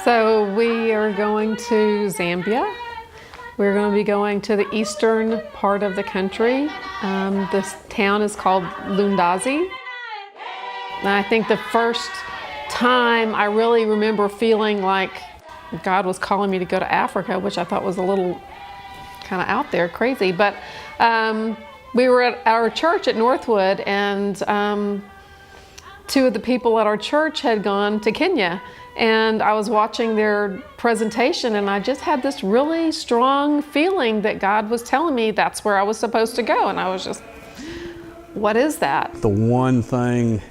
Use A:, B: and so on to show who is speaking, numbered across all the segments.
A: So we are going to Zambia. We're going to be going to the eastern part of the country. This town is called Lundazi. And I think the first time I really remember feeling like God was calling me to go to Africa, which I thought was a little kind of out there, crazy. But we were at our church at Northwood, and two of the people at our church had gone to Kenya. And I was watching their presentation, and I just had this really strong feeling that God was telling me that's where I was supposed to go. And I was just, what is that?
B: The one thing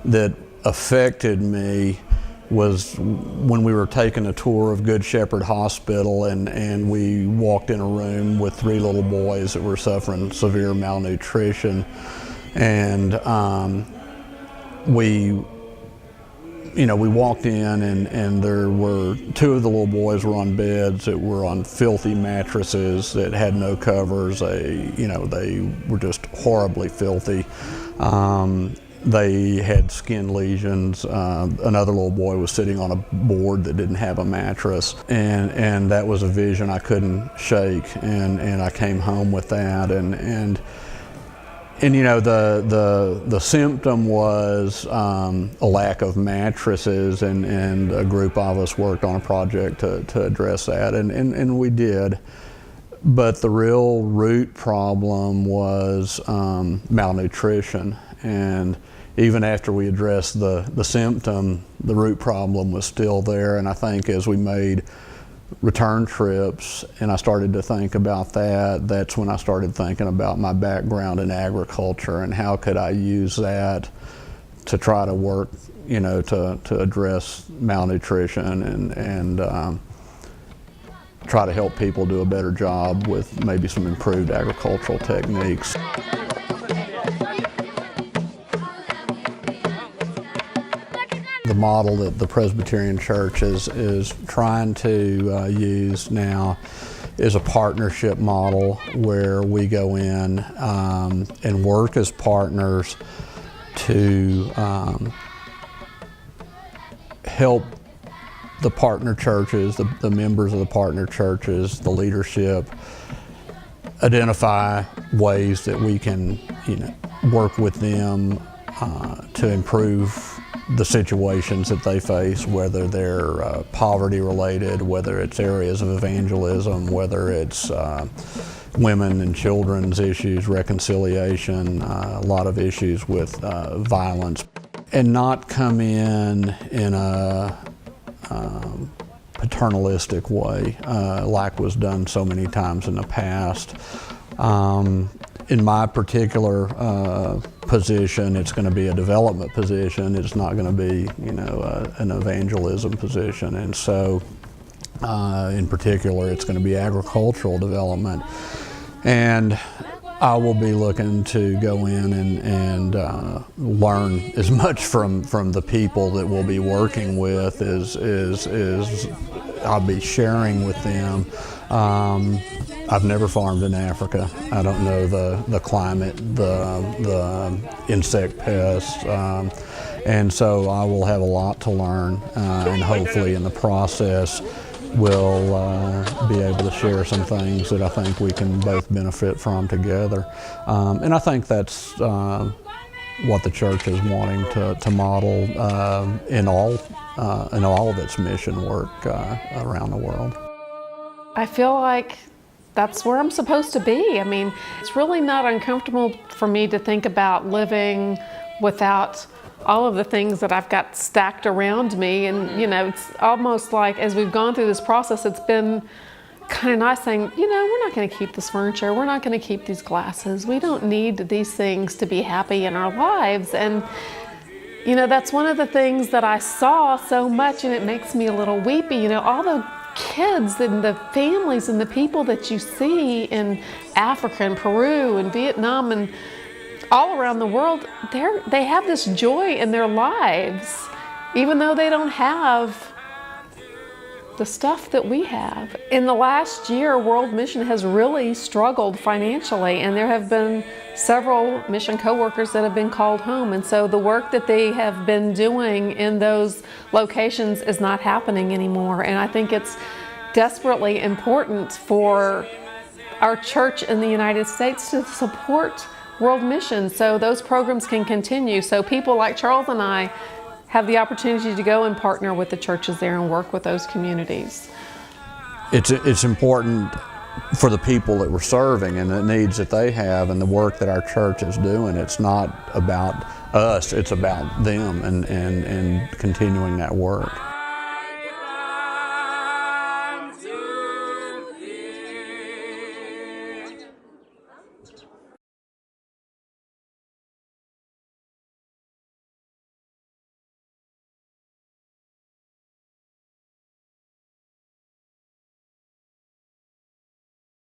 B: that affected me was when we were taking a tour of Good Shepherd Hospital, and we walked in a room with 3 little boys that were suffering severe malnutrition. And we walked in, and there were 2 of the little boys were on beds that were on filthy mattresses that had no covers. They were just horribly filthy. They had skin lesions. Another little boy was sitting on a board that didn't have a mattress, and that was a vision I couldn't shake. And I came home with that, and the symptom was a lack of mattresses, and a group of us worked on a project to address that, and we did. But the real root problem was malnutrition, and even after we addressed the symptom, the root problem was still there. And I think as we made return trips and I started to think about that, that's when I started thinking about my background in agriculture and how could I use that to try to work, to address malnutrition and try to help people do a better job with maybe some improved agricultural techniques. The model that the Presbyterian Church is trying to use now is a partnership model where we go in and work as partners to help the partner churches, the members of the partner churches, the leadership, identify ways that we can work with them to improve the situations that they face, whether they're poverty related, whether it's areas of evangelism, whether it's women and children's issues, reconciliation, a lot of issues with violence, and not come in a paternalistic way like was done so many times in the past. In my particular position, it's going to be a development position. It's not going to be, an evangelism position. And so, in particular, it's going to be agricultural development. And I will be looking to go in and learn as much from the people that we'll be working with as I'll be sharing with them. I've never farmed in Africa. I don't know the climate, the insect pests, and so I will have a lot to learn, and hopefully in the process we'll be able to share some things that I think we can both benefit from together. And I think that's what the church is wanting to model in all of its mission work around the world.
A: I feel like that's where I'm supposed to be. I mean, it's really not uncomfortable for me to think about living without all of the things that I've got stacked around me. And, it's almost like as we've gone through this process, it's been kind of nice saying, we're not going to keep this furniture. We're not going to keep these glasses. We don't need these things to be happy in our lives. And, that's one of the things that I saw so much, and it makes me a little weepy. All the kids and the families and the people that you see in Africa and Peru and Vietnam and all around the world, they have this joy in their lives, even though they don't have the stuff that we have. In the last year, World Mission has really struggled financially, and there have been several mission co-workers that have been called home, and so the work that they have been doing in those locations is not happening anymore. And I think it's desperately important for our church in the United States to support World Mission so those programs can continue, so people like Charles and I have the opportunity to go and partner with the churches there and work with those communities.
B: It's important for the people that we're serving and the needs that they have and the work that our church is doing. It's not about us, it's about them and continuing that work.